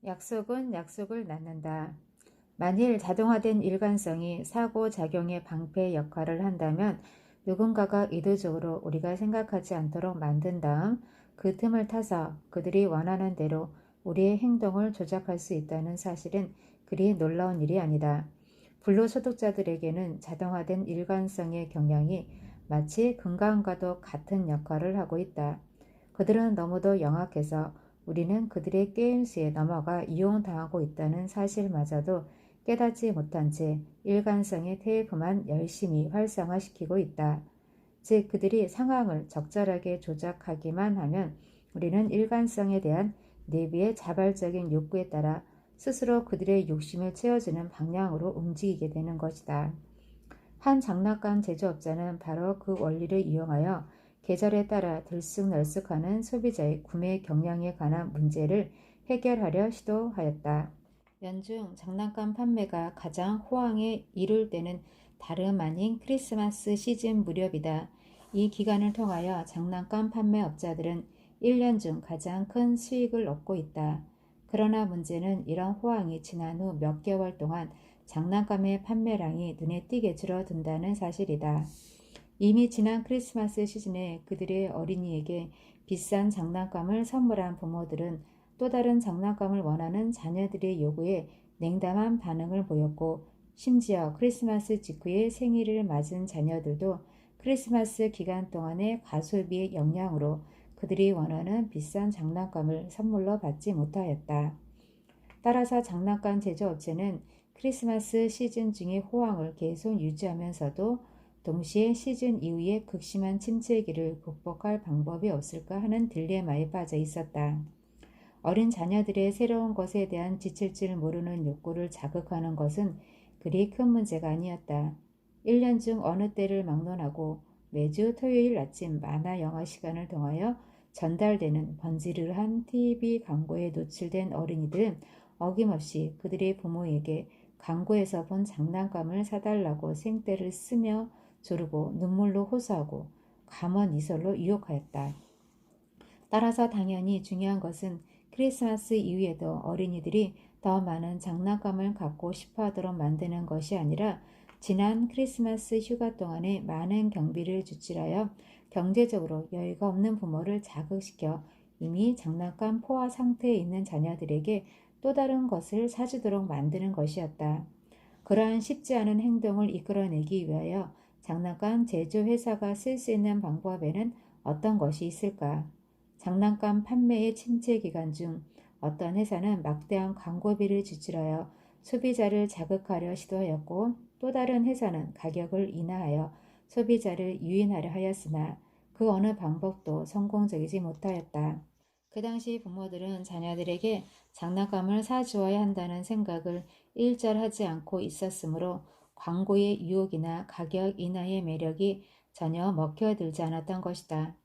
약속은 약속을 낳는다. 만일 자동화된 일관성이 사고작용의 방패 역할을 한다면 누군가가 의도적으로 우리가 생각하지 않도록 만든 다음 그 틈을 타서 그들이 원하는 대로 우리의 행동을 조작할 수 있다는 사실은 그리 놀라운 일이 아니다. 불로소득자들에게는 자동화된 일관성의 경향이 마치 금강과도 같은 역할을 하고 있다. 그들은 너무도 영악해서 우리는 그들의 게임수에 넘어가 이용당하고 있다는 사실마저도 깨닫지 못한 채 일관성의 테이프만 열심히 활성화시키고 있다. 즉 그들이 상황을 적절하게 조작하기만 하면 우리는 일관성에 대한 내부의 자발적인 욕구에 따라 스스로 그들의 욕심을 채워주는 방향으로 움직이게 되는 것이다. 한 장난감 제조업자는 바로 그 원리를 이용하여 계절에 따라 들쑥날쑥하는 소비자의 구매 경향에 관한 문제를 해결하려 시도하였다. 연중 장난감 판매가 가장 호황에 이를 때는 다름 아닌 크리스마스 시즌 무렵이다. 이 기간을 통하여 장난감 판매업자들은 1년 중 가장 큰 수익을 얻고 있다. 그러나 문제는 이런 호황이 지난 후 몇 개월 동안 장난감의 판매량이 눈에 띄게 줄어든다는 사실이다. 이미 지난 크리스마스 시즌에 그들의 어린이에게 비싼 장난감을 선물한 부모들은 또 다른 장난감을 원하는 자녀들의 요구에 냉담한 반응을 보였고, 심지어 크리스마스 직후에 생일을 맞은 자녀들도 크리스마스 기간 동안의 가소비의 영향으로 그들이 원하는 비싼 장난감을 선물로 받지 못하였다. 따라서 장난감 제조업체는 크리스마스 시즌 중의 호황을 계속 유지하면서도 동시에 시즌 이후의 극심한 침체기를 극복할 방법이 없을까 하는 딜레마에 빠져 있었다. 어린 자녀들의 새로운 것에 대한 지칠 줄 모르는 욕구를 자극하는 것은 그리 큰 문제가 아니었다. 1년 중 어느 때를 막론하고 매주 토요일 아침 만화 영화 시간을 통하여 전달되는 번지르르한 TV 광고에 노출된 어린이들은 어김없이 그들의 부모에게 광고에서 본 장난감을 사달라고 생떼를 쓰며 조르고 눈물로 호소하고 감언 이설로 유혹하였다. 따라서 당연히 중요한 것은 크리스마스 이후에도 어린이들이 더 많은 장난감을 갖고 싶어 하도록 만드는 것이 아니라 지난 크리스마스 휴가 동안에 많은 경비를 지출하여 경제적으로 여유가 없는 부모를 자극시켜 이미 장난감 포화 상태에 있는 자녀들에게 또 다른 것을 사주도록 만드는 것이었다. 그러한 쉽지 않은 행동을 이끌어내기 위하여 장난감 제조회사가 쓸 수 있는 방법에는 어떤 것이 있을까? 장난감 판매의 침체 기간 중 어떤 회사는 막대한 광고비를 지출하여 소비자를 자극하려 시도하였고, 또 다른 회사는 가격을 인하하여 소비자를 유인하려 하였으나 그 어느 방법도 성공적이지 못하였다. 그 당시 부모들은 자녀들에게 장난감을 사주어야 한다는 생각을 일절하지 않고 있었으므로 광고의 유혹이나 가격 인하의 매력이 전혀 먹혀들지 않았던 것이다.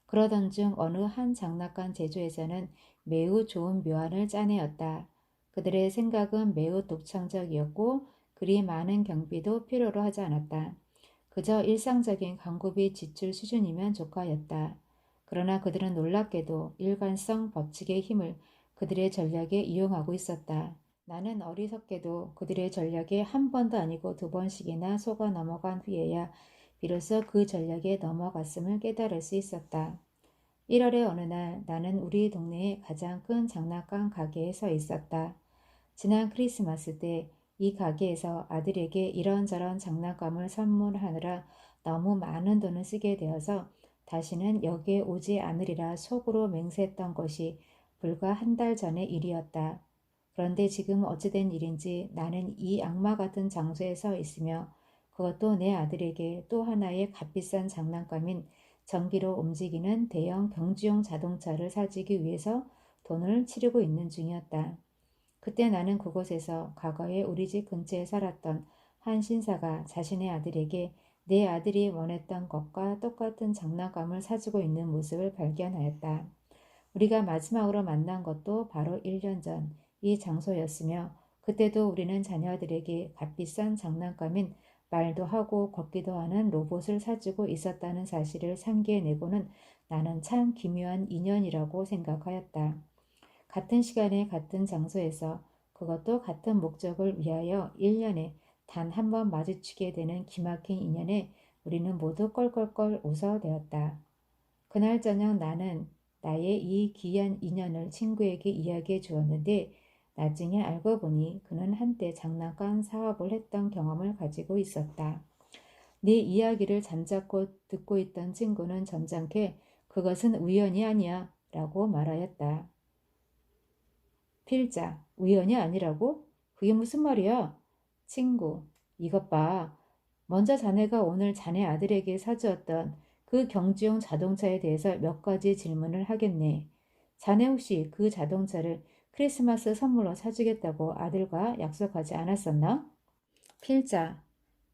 그러던 중 어느 한 장난감 제조회사는 매우 좋은 묘안을 짜내었다. 그들의 생각은 매우 독창적이었고 그리 많은 경비도 필요로 하지 않았다. 그저 일상적인 광고비 지출 수준이면 족하였다. 그러나 그들은 놀랍게도 일관성 법칙의 힘을 그들의 전략에 이용하고 있었다. 나는 어리석게도 그들의 전략에 한 번도 아니고 두 번씩이나 속아 넘어간 후에야 비로소 그 전략에 넘어갔음을 깨달을 수 있었다. 1월의 어느 날 나는 우리 동네의 가장 큰 장난감 가게에 서 있었다. 지난 크리스마스 때 이 가게에서 아들에게 이런저런 장난감을 선물하느라 너무 많은 돈을 쓰게 되어서 다시는 여기에 오지 않으리라 속으로 맹세했던 것이 불과 한 달 전의 일이었다. 그런데 지금 어찌된 일인지 나는 이 악마 같은 장소에 서 있으며 그것도 내 아들에게 또 하나의 값비싼 장난감인 전기로 움직이는 대형 경주용 자동차를 사주기 위해서 돈을 치르고 있는 중이었다. 그때 나는 그곳에서 과거에 우리 집 근처에 살았던 한 신사가 자신의 아들에게 내 아들이 원했던 것과 똑같은 장난감을 사주고 있는 모습을 발견하였다. 우리가 마지막으로 만난 것도 바로 1년 전 이 장소였으며 그때도 우리는 자녀들에게 값비싼 장난감인 말도 하고 걷기도 하는 로봇을 사주고 있었다는 사실을 상기해내고는 나는 참 기묘한 인연이라고 생각하였다. 같은 시간에 같은 장소에서 그것도 같은 목적을 위하여 1년에 단 한 번 마주치게 되는 기막힌 인연에 우리는 모두 껄껄껄 웃어대었다. 그날 저녁 나는 나의 이 귀한 인연을 친구에게 이야기해 주었는데 나중에 알고 보니 그는 한때 장난감 사업을 했던 경험을 가지고 있었다. 네 이야기를 잠자코 듣고 있던 친구는 점잖게 그것은 우연이 아니야 라고 말하였다. 필자, 우연이 아니라고? 그게 무슨 말이야? 친구, 이것 봐. 먼저 자네가 오늘 자네 아들에게 사주었던 그 경주용 자동차에 대해서 몇 가지 질문을 하겠네. 자네 혹시 그 자동차를 크리스마스 선물로 사주겠다고 아들과 약속하지 않았었나? 필자,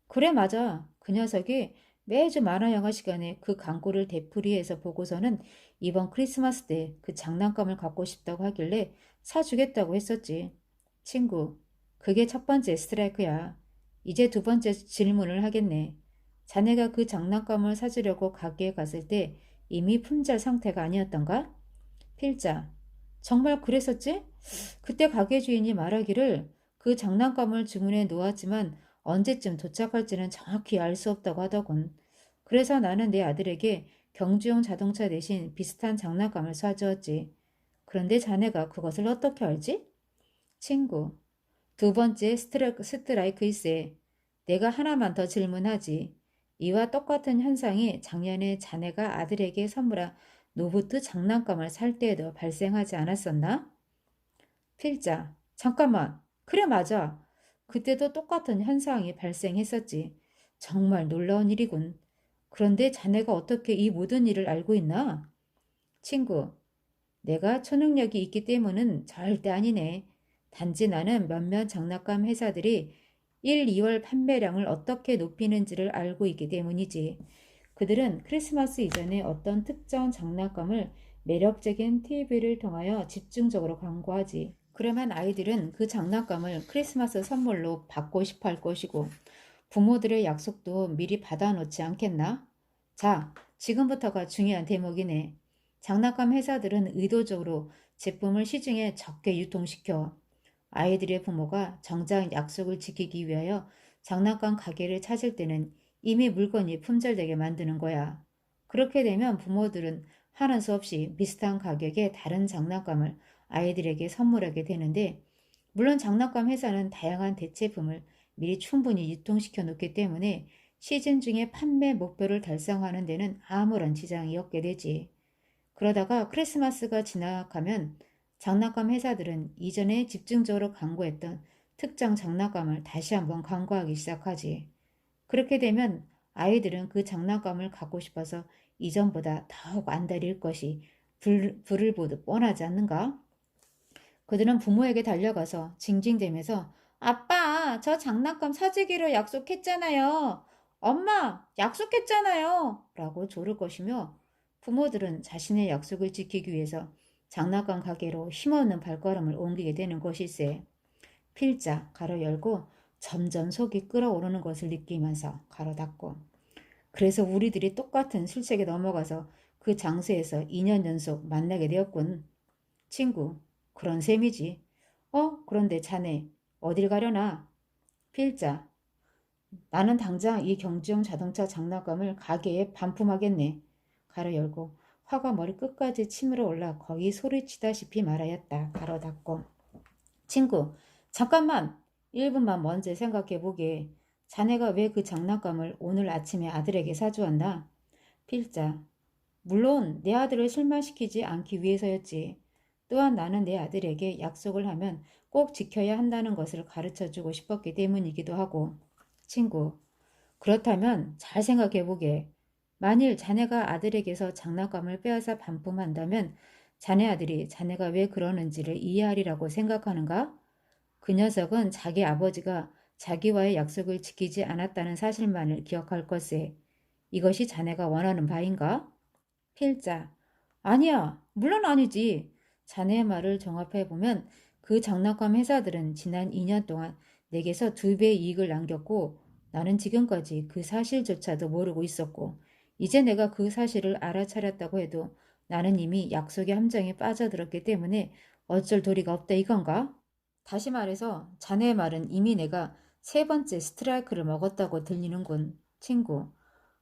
그래 맞아. 그 녀석이 매주 만화영화 시간에 그 광고를 되풀이해서 보고서는 이번 크리스마스 때 그 장난감을 갖고 싶다고 하길래 사주겠다고 했었지. 친구, 그게 첫 번째 스트라이크야. 이제 두 번째 질문을 하겠네. 자네가 그 장난감을 사주려고 가게에 갔을 때 이미 품절 상태가 아니었던가? 필자, 정말 그랬었지? 그때 가게 주인이 말하기를 그 장난감을 주문해 놓았지만 언제쯤 도착할지는 정확히 알 수 없다고 하더군. 그래서 나는 내 아들에게 경주용 자동차 대신 비슷한 장난감을 사주었지. 그런데 자네가 그것을 어떻게 알지? 친구, 두 번째 스트라이크일세. 내가 하나만 더 질문하지. 이와 똑같은 현상이 작년에 자네가 아들에게 선물한 노부트 장난감을 살 때에도 발생하지 않았었나? 필자, 잠깐만. 그래, 맞아. 그때도 똑같은 현상이 발생했었지. 정말 놀라운 일이군. 그런데 자네가 어떻게 이 모든 일을 알고 있나? 친구, 내가 초능력이 있기 때문은 절대 아니네. 단지 나는 몇몇 장난감 회사들이 1, 2월 판매량을 어떻게 높이는지를 알고 있기 때문이지. 그들은 크리스마스 이전에 어떤 특정 장난감을 매력적인 TV를 통하여 집중적으로 광고하지. 그러면 아이들은 그 장난감을 크리스마스 선물로 받고 싶어 할 것이고 부모들의 약속도 미리 받아놓지 않겠나? 자, 지금부터가 중요한 대목이네. 장난감 회사들은 의도적으로 제품을 시중에 적게 유통시켜 아이들의 부모가 정작 약속을 지키기 위하여 장난감 가게를 찾을 때는 이미 물건이 품절되게 만드는 거야. 그렇게 되면 부모들은 하는 수 없이 비슷한 가격의 다른 장난감을 아이들에게 선물하게 되는데 물론 장난감 회사는 다양한 대체품을 미리 충분히 유통시켜 놓기 때문에 시즌 중에 판매 목표를 달성하는 데는 아무런 지장이 없게 되지. 그러다가 크리스마스가 지나가면 장난감 회사들은 이전에 집중적으로 광고했던 특정 장난감을 다시 한번 광고하기 시작하지. 그렇게 되면 아이들은 그 장난감을 갖고 싶어서 이전보다 더욱 안달일 것이 불을 보듯 뻔하지 않는가? 그들은 부모에게 달려가서 징징대면서 아빠, 저 장난감 사주기로 약속했잖아요. 엄마, 약속했잖아요. 라고 조를 것이며 부모들은 자신의 약속을 지키기 위해서 장난감 가게로 힘없는 발걸음을 옮기게 되는 것일세. 필자, 가로 열고 점점 속이 끓어오르는 것을 느끼면서 가로 닫고. 그래서 우리들이 똑같은 술책에 넘어가서 그 장소에서 2년 연속 만나게 되었군. 친구, 그런 셈이지. 그런데 자네, 어딜 가려나? 필자, 나는 당장 이 경주용 자동차 장난감을 가게에 반품하겠네. 가로 열고 화가 머리 끝까지 치밀어 올라 거의 소리치다시피 말하였다. 가로 닫고. 친구, 잠깐만! 1분만 먼저 생각해보게. 자네가 왜 그 장난감을 오늘 아침에 아들에게 사주었나? 필자, 물론 내 아들을 실망시키지 않기 위해서였지. 또한 나는 내 아들에게 약속을 하면 꼭 지켜야 한다는 것을 가르쳐주고 싶었기 때문이기도 하고. 친구, 그렇다면 잘 생각해보게. 만일 자네가 아들에게서 장난감을 빼앗아 반품한다면 자네 아들이 자네가 왜 그러는지를 이해하리라고 생각하는가? 그 녀석은 자기 아버지가 자기와의 약속을 지키지 않았다는 사실만을 기억할 것에 이것이 자네가 원하는 바인가? 필자. 아니야. 물론 아니지. 자네의 말을 종합해보면 그 장난감 회사들은 지난 2년 동안 내게서 2배의 이익을 남겼고 나는 지금까지 그 사실조차도 모르고 있었고 이제 내가 그 사실을 알아차렸다고 해도 나는 이미 약속의 함정에 빠져들었기 때문에 어쩔 도리가 없다 이건가? 다시 말해서 자네의 말은 이미 내가 세 번째 스트라이크를 먹었다고 들리는군, 친구.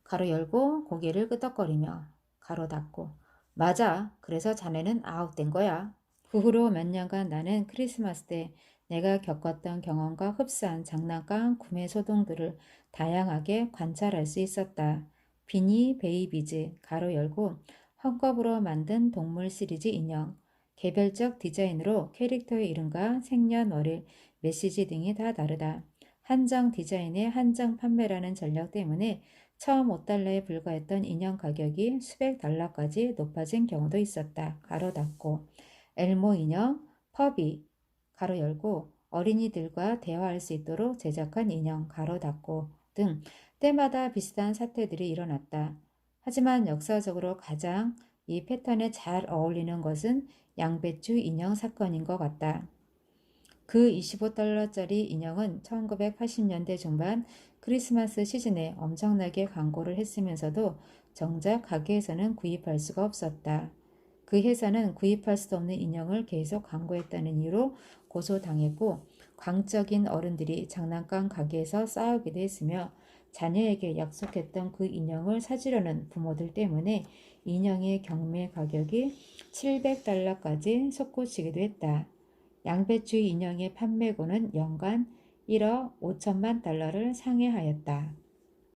가로 열고 고개를 끄덕거리며 가로 닫고. 맞아. 그래서 자네는 아웃된 거야. 그 후로 몇 년간 나는 크리스마스 때 내가 겪었던 경험과 흡사한 장난감 구매 소동들을 다양하게 관찰할 수 있었다. 비니 베이비즈, 가로 열고, 헝겊으로 만든 동물 시리즈 인형, 개별적 디자인으로 캐릭터의 이름과 생년월일, 메시지 등이 다 다르다. 한정 디자인의 한정 판매라는 전략 때문에 처음 5달러에 불과했던 인형 가격이 수백 달러까지 높아진 경우도 있었다. 가로 닫고. 엘모 인형, 퍼비, 가로 열고, 어린이들과 대화할 수 있도록 제작한 인형, 가로 닫고 등 때마다 비슷한 사태들이 일어났다. 하지만 역사적으로 가장 이 패턴에 잘 어울리는 것은 양배추 인형 사건인 것 같다. 그 25달러짜리 인형은 1980년대 중반 크리스마스 시즌에 엄청나게 광고를 했으면서도 정작 가게에서는 구입할 수가 없었다. 그 회사는 구입할 수 없는 인형을 계속 광고했다는 이유로 고소당했고, 광적인 어른들이 장난감 가게에서 싸우기도 했으며, 자녀에게 약속했던 그 인형을 사주려는 부모들 때문에 인형의 경매 가격이 700달러까지 솟구치기도 했다. 양배추 인형의 판매고는 연간 1억 5천만 달러를 상회하였다.